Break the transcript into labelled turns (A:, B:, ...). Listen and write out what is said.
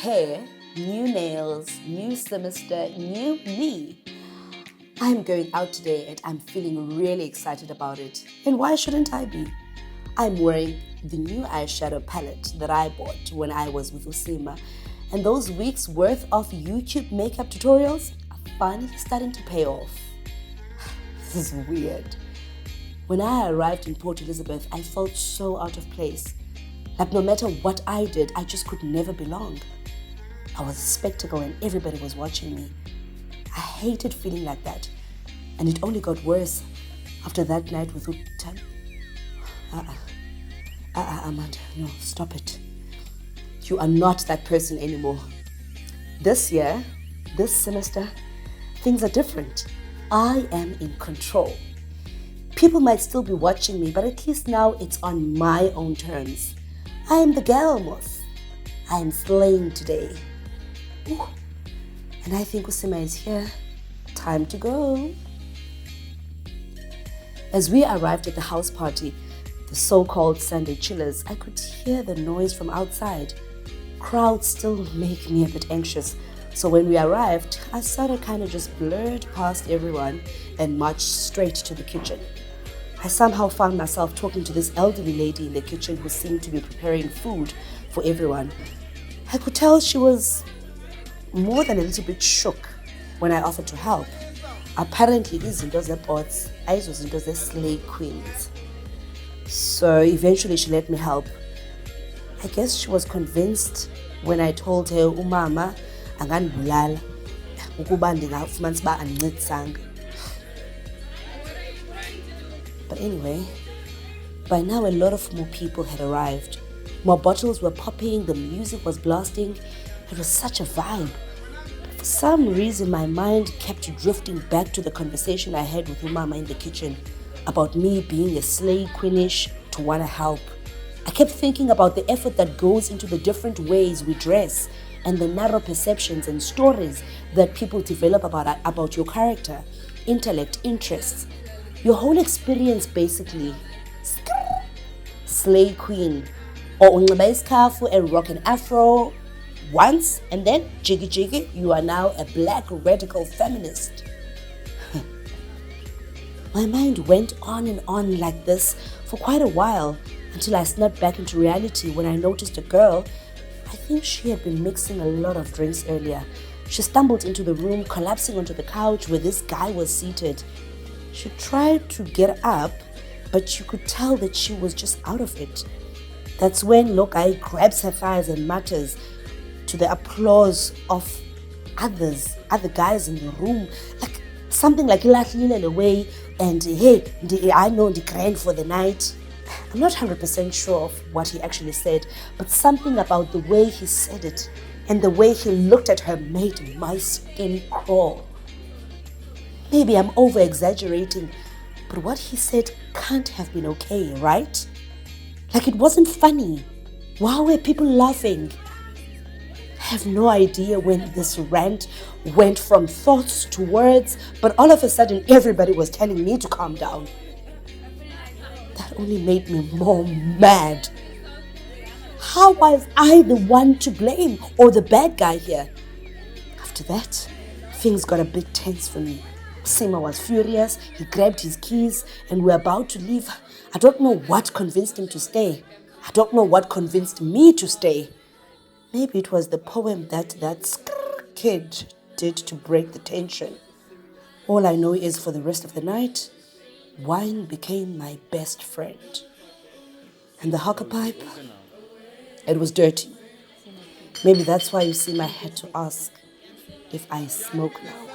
A: hair, new nails, new semester, new me. I'm going out today and I'm feeling really excited about it. And why shouldn't I be? I'm wearing the new eyeshadow palette that I bought when I was with Usima. And those weeks worth of YouTube makeup tutorials are finally starting to pay off. This is weird. When I arrived in Port Elizabeth, I felt so out of place. Like no matter what I did, I just could never belong. I was a spectacle and everybody was watching me. I hated feeling like that. And it only got worse after that night with Utan. Amanda, no, stop it. You are not that person anymore. This year, this semester, things are different. I am in control. People might still be watching me, but at least now it's on my own terms. I am the girl moth. I am slaying today. Ooh. And I think Usima is here. Time to go. As we arrived at the house party, the so-called Sunday chillers, I could hear the noise from outside. Crowds still make me a bit anxious. So when we arrived, I sort of kind of just blurred past everyone and marched straight to the kitchen. I somehow found myself talking to this elderly lady in the kitchen who seemed to be preparing food for everyone. I could tell she was more than a little bit shook when I offered to help. Apparently, izinto zepots ayizozinto ze-slay queens. So eventually she let me help. I guess she was convinced when I told her umama angandibulala ukuba ndingafumanisa uba andincedisanga. But anyway, by now a lot of more people had arrived. More bottles were popping, the music was blasting. It was such a vibe. But for some reason, my mind kept drifting back to the conversation I had with Umama in the kitchen about me being a slay queenish to want to help. I kept thinking about the effort that goes into the different ways we dress and the narrow perceptions and stories that people develop about your character, intellect, interests. Your whole experience basically. Slay queen. Or unxiba isikhafu and rock an afro once and then jiggy jiggy, you are now a black radical feminist. My mind went on and on like this for quite a while until I snapped back into reality when I noticed a girl. I think she had been mixing a lot of drinks earlier. She stumbled into the room, collapsing onto the couch where this guy was seated. She tried to get up, but you could tell that she was just out of it. That's when Lokai grabs her thighs and mutters, to the applause of other guys in the room, like something like "Ilahlile away" and "Hey, I know the grand for the night." I'm not 100% sure of what he actually said, but something about the way he said it and the way he looked at her made my skin crawl. Maybe I'm over-exaggerating, but what he said can't have been okay, right? Like it wasn't funny. Why were people laughing? I have no idea when this rant went from thoughts to words, but all of a sudden everybody was telling me to calm down. That only made me more mad. How was I the one to blame or the bad guy here? After that, things got a bit tense for me. Sima was furious, he grabbed his keys and we were about to leave. I don't know what convinced him to stay. I don't know what convinced me to stay. Maybe it was the poem that kid did to break the tension. All I know is for the rest of the night, wine became my best friend. And the hookah pipe, it was dirty. Maybe that's why you see I had to ask if I smoke now.